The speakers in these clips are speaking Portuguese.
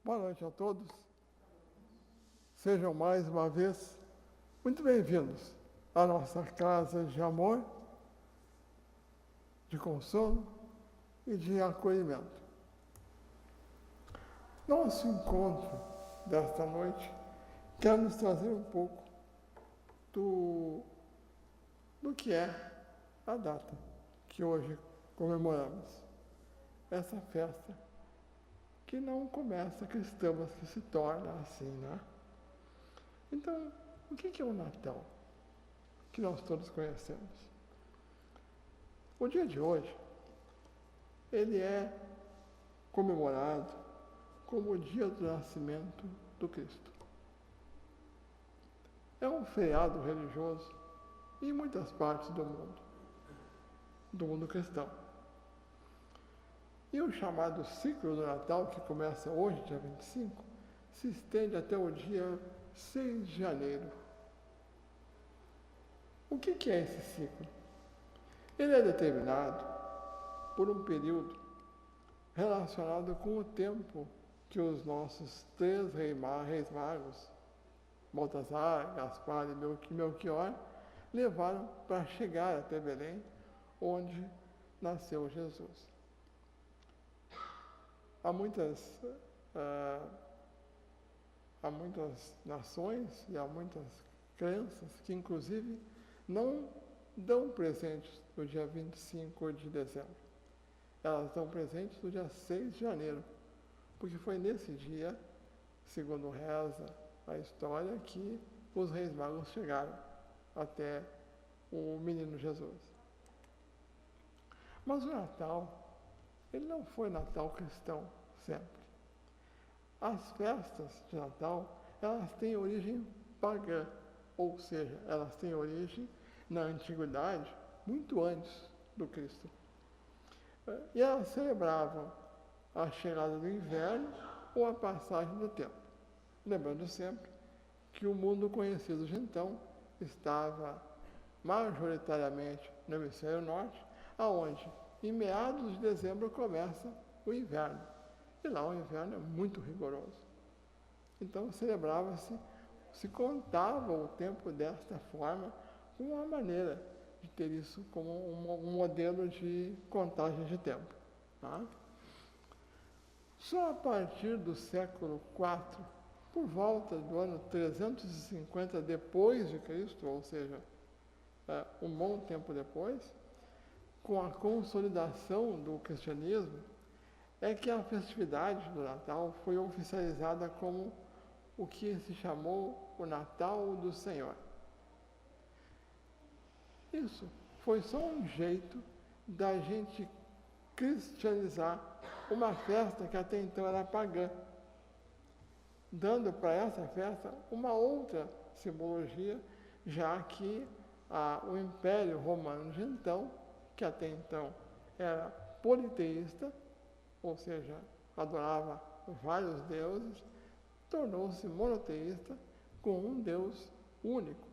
Boa noite a todos. Sejam mais uma vez muito bem-vindos à nossa casa de amor, de consolo e de acolhimento. Nosso encontro desta noite quer nos trazer um pouco do que é a data que hoje comemoramos. Essa festa que não começa cristã, mas que se torna assim, né? Então, o que é o Natal? Que nós todos conhecemos. O dia de hoje, ele é comemorado como o dia do nascimento do Cristo. É um feriado religioso em muitas partes do mundo cristão. E o chamado ciclo do Natal, que começa hoje, dia 25, se estende até o dia 6 de janeiro. O que é esse ciclo? Ele é determinado por um período relacionado com o tempo que os nossos três reis magos, Baltazar, Gaspar e Melchior, levaram para chegar até Belém, onde nasceu Jesus. Há muitas nações e há muitas crenças que, inclusive, não dão presentes no dia 25 de dezembro. Elas dão presentes no dia 6 de janeiro, porque foi nesse dia, segundo reza a história, que os reis magos chegaram até o menino Jesus. Mas o Natal, ele não foi Natal cristão sempre. As festas de Natal, elas têm origem pagã, ou seja, elas têm origem na antiguidade, muito antes do Cristo. E elas celebravam a chegada do inverno ou a passagem do tempo. Lembrando sempre que o mundo conhecido de então estava majoritariamente no hemisfério norte, aonde em meados de dezembro começa o inverno. E lá o inverno é muito rigoroso. Então celebrava-se, se contava o tempo desta forma, uma maneira de ter isso como um modelo de contagem de tempo. Tá? Só a partir do século IV, por volta do ano 350 depois de Cristo, ou seja, um bom tempo depois, com a consolidação do cristianismo, é que a festividade do Natal foi oficializada como o que se chamou o Natal do Senhor. Isso foi só um jeito da gente cristianizar uma festa que até então era pagã, dando para essa festa uma outra simbologia, já que o Império Romano de então, que até então era politeísta, ou seja, adorava vários deuses, tornou-se monoteísta com um Deus único,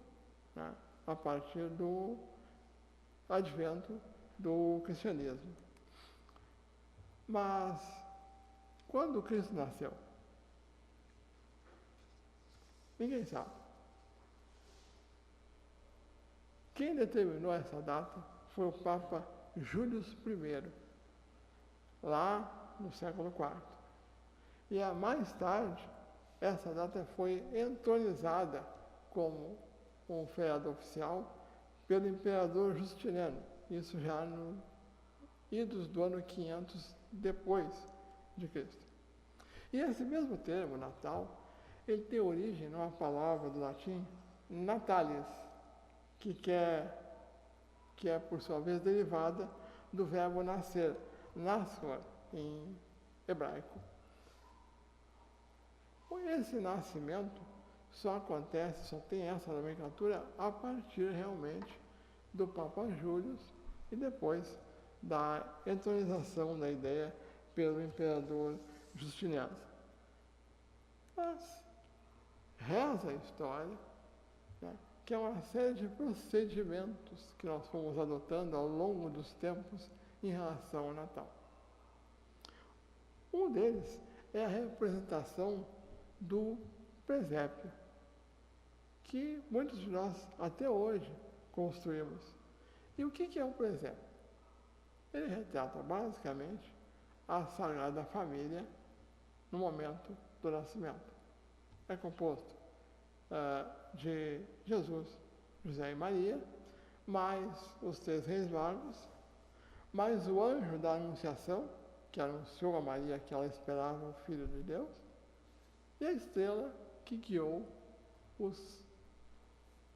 né, a partir do advento do cristianismo. Mas, quando Cristo nasceu? Ninguém sabe. Quem determinou essa data foi o Papa Júlio I, lá no século IV. E mais tarde, essa data foi entronizada como um feriado oficial pelo imperador Justiniano, isso já no idos do ano 500 depois de Cristo. E esse mesmo termo, Natal, ele tem origem numa palavra do latim, natalis, que é por sua vez derivada do verbo nascer, nascor, em hebraico. Esse nascimento só acontece, só tem essa nomenclatura a partir realmente do Papa Júlio e depois da entronização da ideia pelo imperador Justiniano. Mas reza a história, né, que é uma série de procedimentos que nós fomos adotando ao longo dos tempos em relação ao Natal. Um deles é a representação do presépio, que muitos de nós até hoje construímos. E o que é um presépio? Ele retrata basicamente a Sagrada Família no momento do nascimento. É composto de Jesus, José e Maria, mais os 3 reis magos, mais o anjo da Anunciação, que anunciou a Maria que ela esperava o Filho de Deus, e a estrela que guiou os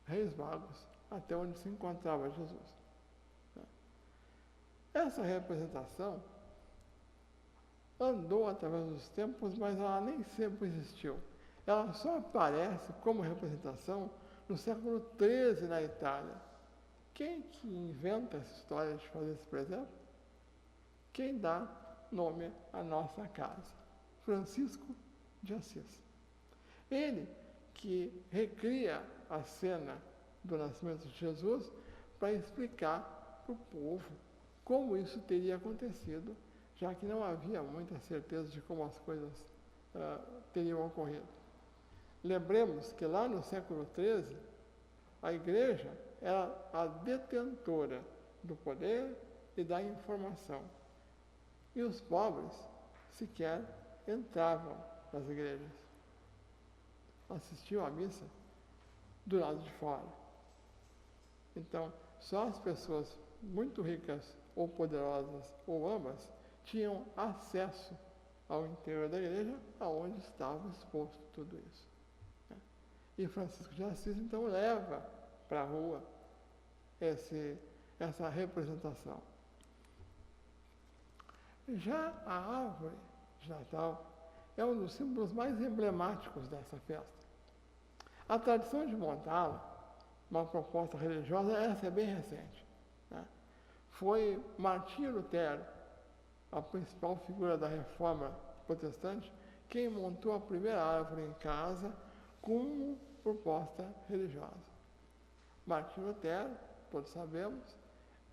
reis magos até onde se encontrava Jesus. Essa representação andou através dos tempos, mas ela nem sempre existiu. Ela só aparece como representação no século XIII na Itália. Quem que inventa essa história de fazer esse presépio? Quem dá nome à nossa casa? Francisco de Assis. Ele que recria a cena do nascimento de Jesus para explicar para o povo como isso teria acontecido, já que não havia muita certeza de como as coisas teriam ocorrido. Lembremos que lá no século XIII, a igreja era a detentora do poder e da informação. E os pobres sequer entravam nas igrejas. Assistiam à missa do lado de fora. Então, só as pessoas muito ricas ou poderosas ou ambas tinham acesso ao interior da igreja, aonde estava exposto tudo isso. E Francisco de Assis, então, leva para a rua essa representação. Já a árvore de Natal é um dos símbolos mais emblemáticos dessa festa. A tradição de montá-la, uma proposta religiosa, essa é bem recente. Foi Martinho Lutero, a principal figura da reforma protestante, quem montou a primeira árvore em casa como proposta religiosa. Martinho Lutero, todos sabemos,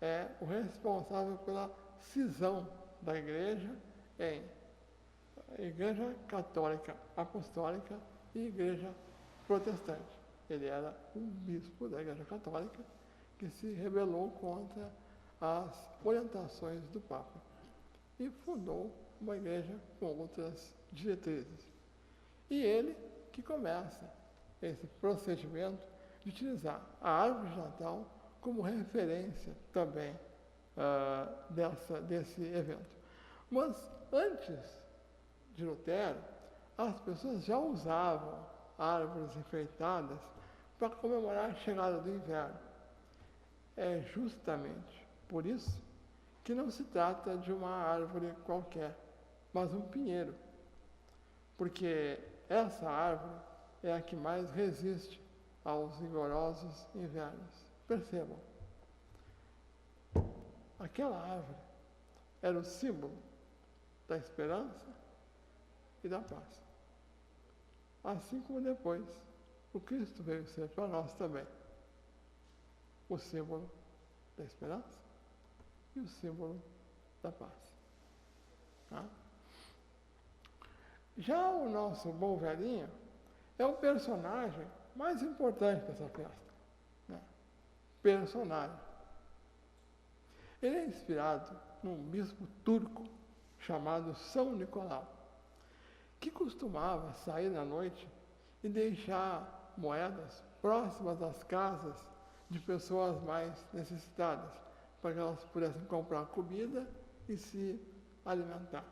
é o responsável pela cisão da igreja em Igreja Católica Apostólica e Igreja Protestante. Ele era um bispo da Igreja Católica que se rebelou contra as orientações do Papa e fundou uma igreja com outras diretrizes. E ele que começa esse procedimento de utilizar a árvore de Natal como referência também desse evento. Mas antes de Lutero, as pessoas já usavam árvores enfeitadas para comemorar a chegada do inverno. É justamente por isso que não se trata de uma árvore qualquer, mas um pinheiro, porque essa árvore é a que mais resiste aos rigorosos invernos. Percebam, aquela árvore era o símbolo da esperança e da paz. Assim como depois o Cristo veio ser para nós também o símbolo da esperança e o símbolo da paz. Tá? Já o nosso bom velhinho é o personagem mais importante dessa festa. Personagem. Ele é inspirado num bispo turco chamado São Nicolau, que costumava sair na noite e deixar moedas próximas às casas de pessoas mais necessitadas, para que elas pudessem comprar comida e se alimentar.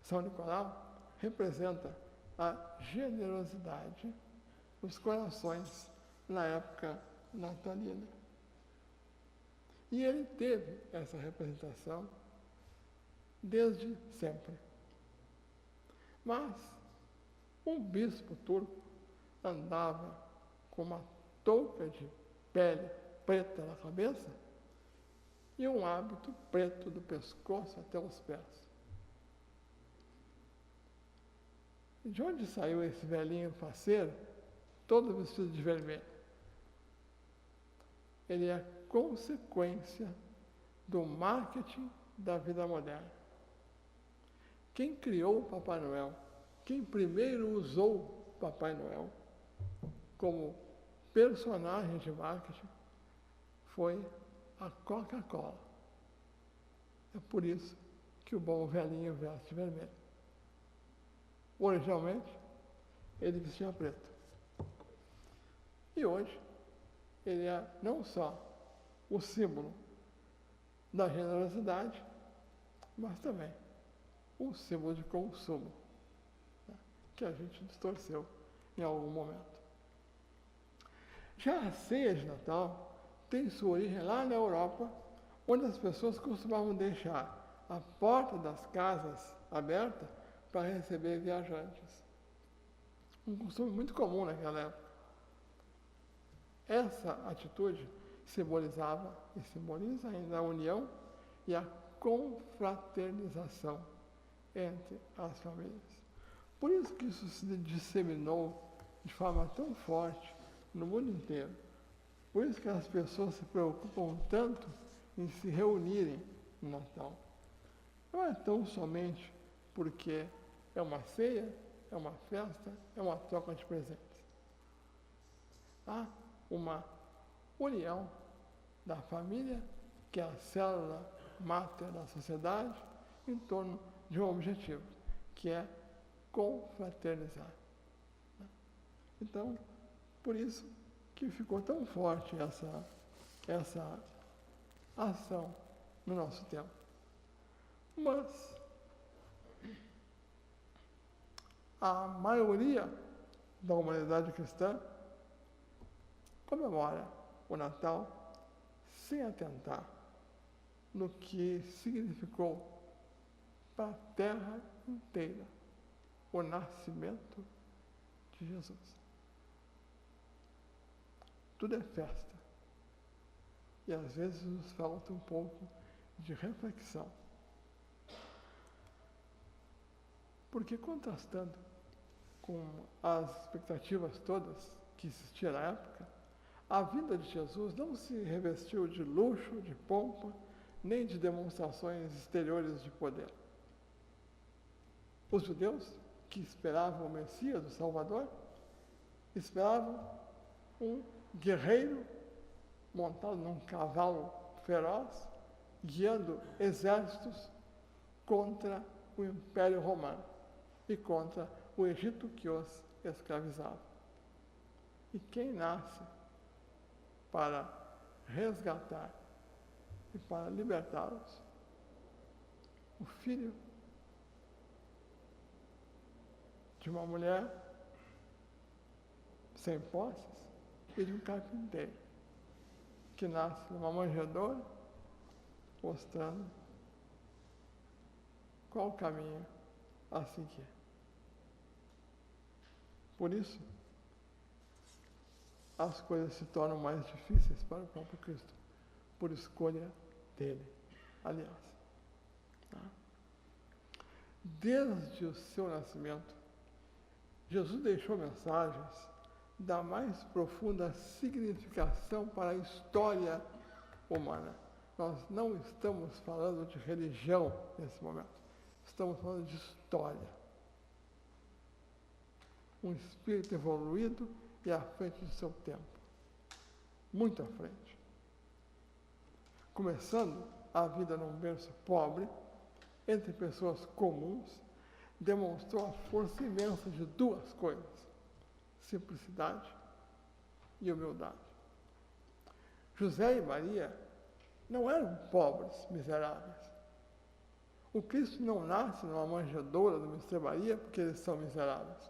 São Nicolau representa a generosidade dos corações na época natalina. E ele teve essa representação desde sempre. Mas um bispo turco andava com uma touca de pele preta na cabeça e um hábito preto do pescoço até os pés. De onde saiu esse velhinho faceiro, todo vestido de vermelho? Ele é consequência do marketing da vida moderna. Quem criou o Papai Noel, quem primeiro usou o Papai Noel como personagem de marketing foi a Coca-Cola. É por isso que o bom velhinho veste vermelho. Originalmente, ele vestia preto. E hoje, ele é não só o símbolo da generosidade, mas também um símbolo de consumo, né, que a gente distorceu em algum momento. Já a ceia de Natal tem sua origem lá na Europa, onde as pessoas costumavam deixar a porta das casas aberta para receber viajantes. Um costume muito comum naquela época. Essa atitude simbolizava e simboliza ainda a união e a confraternização entre as famílias. Por isso que isso se disseminou de forma tão forte no mundo inteiro. Por isso que as pessoas se preocupam tanto em se reunirem no Natal. Não é tão somente porque é uma ceia, é uma festa, é uma troca de presentes. Há uma união da família, que é a célula máter da sociedade, em torno de um objetivo, que é confraternizar. Então, por isso que ficou tão forte essa ação no nosso tempo. Mas a maioria da humanidade cristã comemora o Natal sem atentar no que significou para a terra inteira o nascimento de Jesus. Tudo é festa. E às vezes nos falta um pouco de reflexão. Porque contrastando com as expectativas todas que existiam na época, a vinda de Jesus não se revestiu de luxo, de pompa, nem de demonstrações exteriores de poder. Os judeus, que esperavam o Messias, o Salvador, esperavam um guerreiro montado num cavalo feroz, guiando exércitos contra o Império Romano e contra o Egito que os escravizava. E quem nasce para resgatar e para libertá-los? O filho de uma mulher sem posses e de um carpinteiro, que nasce numa manjedoura, mostrando qual o caminho a seguir. Por isso, as coisas se tornam mais difíceis para o próprio Cristo, por escolha dele, aliás. Tá? Desde o seu nascimento, Jesus deixou mensagens da mais profunda significação para a história humana. Nós não estamos falando de religião nesse momento, estamos falando de história. Um espírito evoluído e à frente do seu tempo. Muito à frente. Começando a vida num berço pobre, entre pessoas comuns, demonstrou a força imensa de duas coisas: simplicidade e humildade. José e Maria não eram pobres, miseráveis. O Cristo não nasce numa manjedoura, numa estrebaria, porque eles são miseráveis.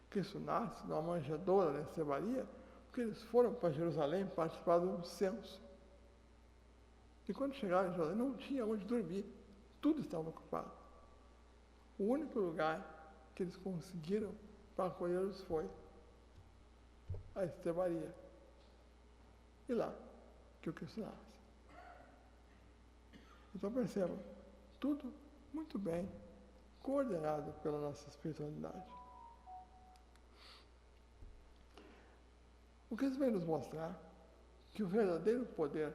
Cristo nasce numa manjedoura, na estrebaria, porque eles foram para Jerusalém participar de um censo. E quando chegaram em Jerusalém, não tinha onde dormir. Tudo estava ocupado. O único lugar que eles conseguiram para acolhê-los foi a estrebaria. E lá que o Cristo nasce. Então percebam, tudo muito bem coordenado pela nossa espiritualidade. O que isso vem nos mostrar que o verdadeiro poder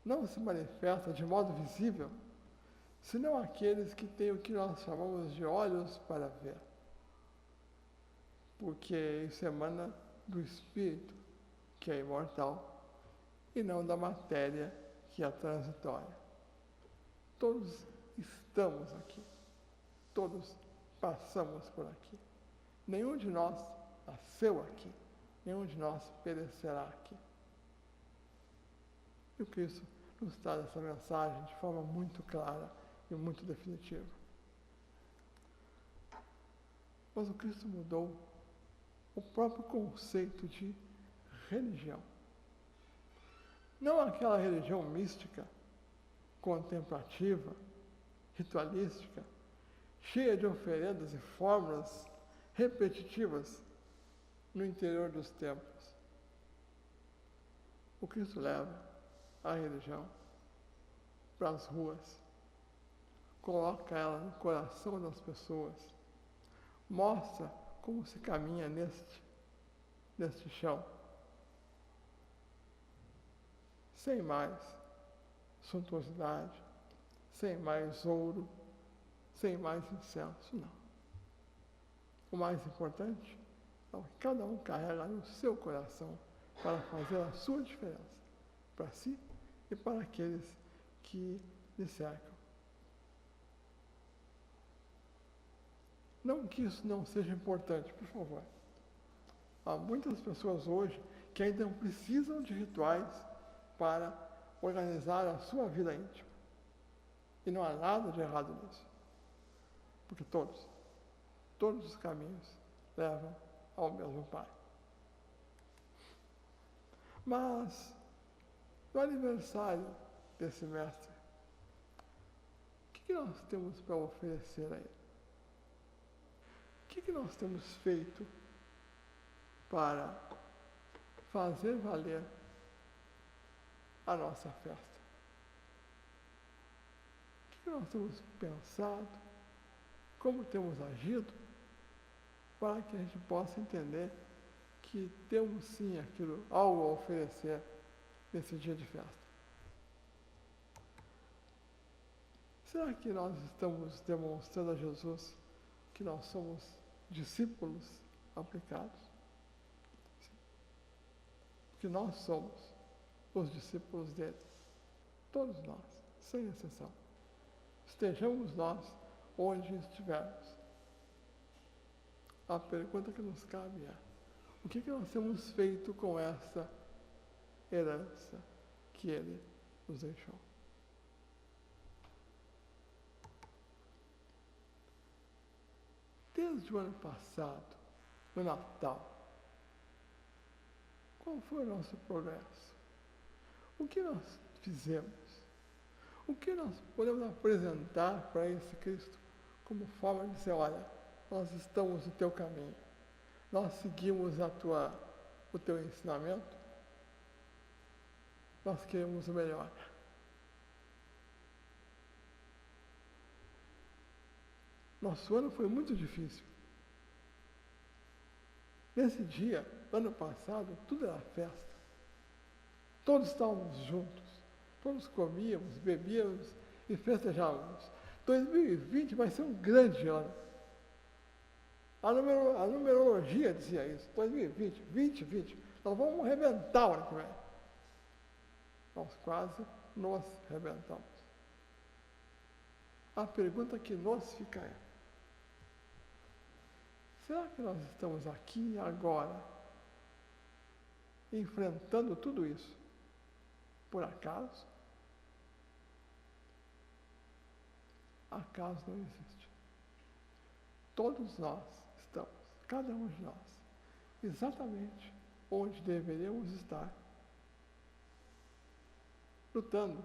não se manifesta de modo visível, senão aqueles que têm o que nós chamamos de olhos para ver. Porque isso emana do Espírito, que é imortal, e não da matéria, que é transitória. Todos estamos aqui. Todos passamos por aqui. Nenhum de nós nasceu aqui. Nenhum de nós perecerá aqui. E o Cristo nos traz essa mensagem de forma muito clara e muito definitiva. Mas o Cristo mudou o próprio conceito de religião. Não aquela religião mística, contemplativa, ritualística, cheia de oferendas e fórmulas repetitivas no interior dos templos. O Cristo leva a religião para as ruas, coloca ela no coração das pessoas, mostra como se caminha neste chão, sem mais suntuosidade, sem mais ouro, sem mais incenso, não. O mais importante é o que cada um carrega no seu coração para fazer a sua diferença, para si e para aqueles que lhe cercam. Não que isso não seja importante, por favor. Há muitas pessoas hoje que ainda não precisam de rituais para organizar a sua vida íntima. E não há nada de errado nisso. Porque todos os caminhos levam ao mesmo Pai. Mas, no aniversário desse mestre, o que nós temos para oferecer a ele? O que nós temos feito para fazer valer a nossa festa? O que nós temos pensado? Como temos agido? Para que a gente possa entender que temos sim algo a oferecer nesse dia de festa. Será que nós estamos demonstrando a Jesus que nós somos discípulos aplicados? Sim. Porque nós somos os discípulos dele. Todos nós, sem exceção. Estejamos nós onde estivermos. A pergunta que nos cabe é: o que nós temos feito com essa herança que ele nos deixou? Desde o ano passado, no Natal, qual foi o nosso progresso? O que nós fizemos? O que nós podemos apresentar para esse Cristo como forma de dizer: olha, nós estamos no teu caminho, nós seguimos o teu ensinamento, nós queremos o melhor. Nosso ano foi muito difícil. Nesse dia, ano passado, tudo era festa. Todos estávamos juntos. Todos comíamos, bebíamos e festejávamos. 2020 vai ser um grande ano. A numerologia dizia isso. 2020, 2020, nós vamos arrebentar o ano que vem. Nós quase nos arrebentamos. A pergunta que nos fica é: será que nós estamos aqui e agora enfrentando tudo isso por acaso? Acaso não existe. Todos nós estamos, cada um de nós, exatamente onde deveríamos estar, lutando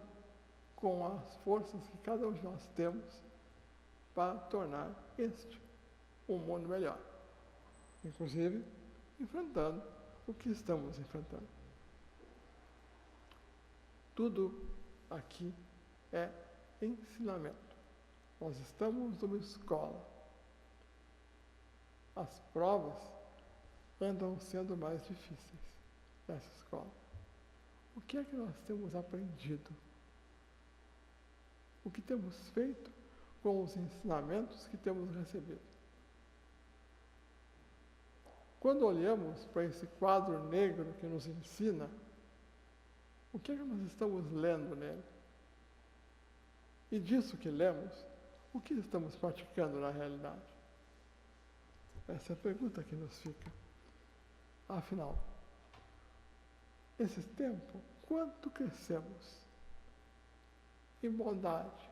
com as forças que cada um de nós temos para tornar um mundo melhor. Inclusive, enfrentando o que estamos enfrentando. Tudo aqui é ensinamento. Nós estamos numa escola. As provas andam sendo mais difíceis nessa escola. O que é que nós temos aprendido? o que temos feito com os ensinamentos que temos recebido. Quando olhamos para esse quadro negro que nos ensina, o que é que nós estamos lendo nele? E disso que lemos, o que estamos praticando na realidade? Essa é a pergunta que nos fica. Afinal, esse tempo, quanto crescemos em bondade,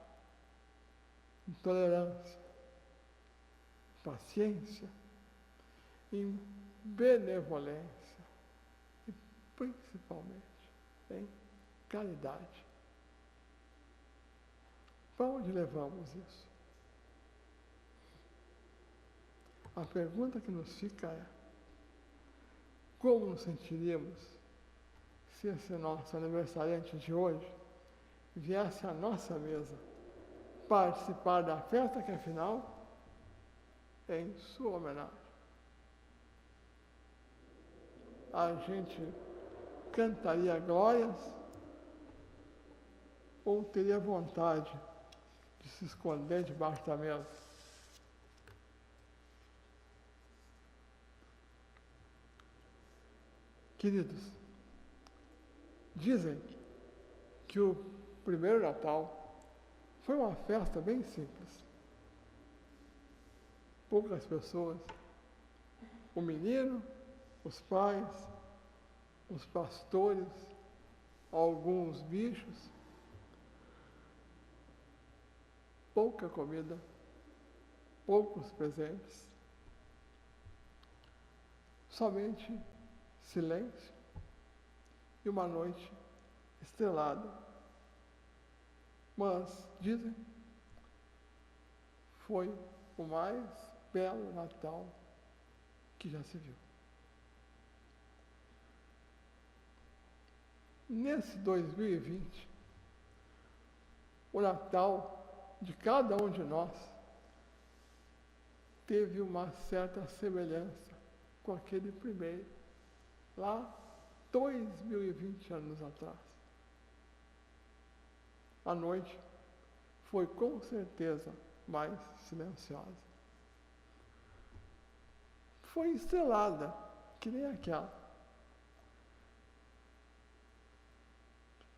em tolerância, em paciência, em benevolência e principalmente em caridade. Para onde levamos isso? A pergunta que nos fica é: como nos sentiríamos se esse nosso aniversariante de hoje viesse à nossa mesa participar da festa que, afinal, é em sua homenagem? A gente cantaria glórias ou teria vontade de se esconder debaixo da mesa? Queridos, dizem que o primeiro Natal foi uma festa bem simples. Poucas pessoas, o menino, os pais, os pastores, alguns bichos, pouca comida, poucos presentes, somente silêncio e uma noite estrelada. Mas, dizem, foi o mais belo Natal que já se viu. Nesse 2020, o Natal de cada um de nós teve uma certa semelhança com aquele primeiro, lá 2020 anos atrás. A noite foi com certeza mais silenciosa. Foi estrelada, que nem aquela.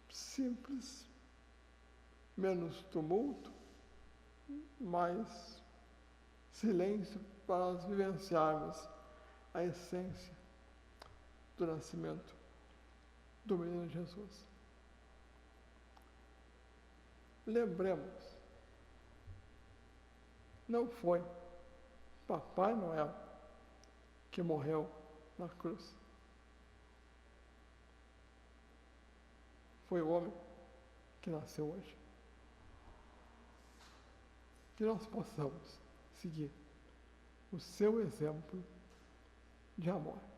Simples, menos tumulto, mais silêncio para nós vivenciarmos a essência do nascimento do menino Jesus. Lembremos, não foi Papai Noel que morreu na cruz. Foi o homem que nasceu hoje. Que nós possamos seguir o seu exemplo de amor.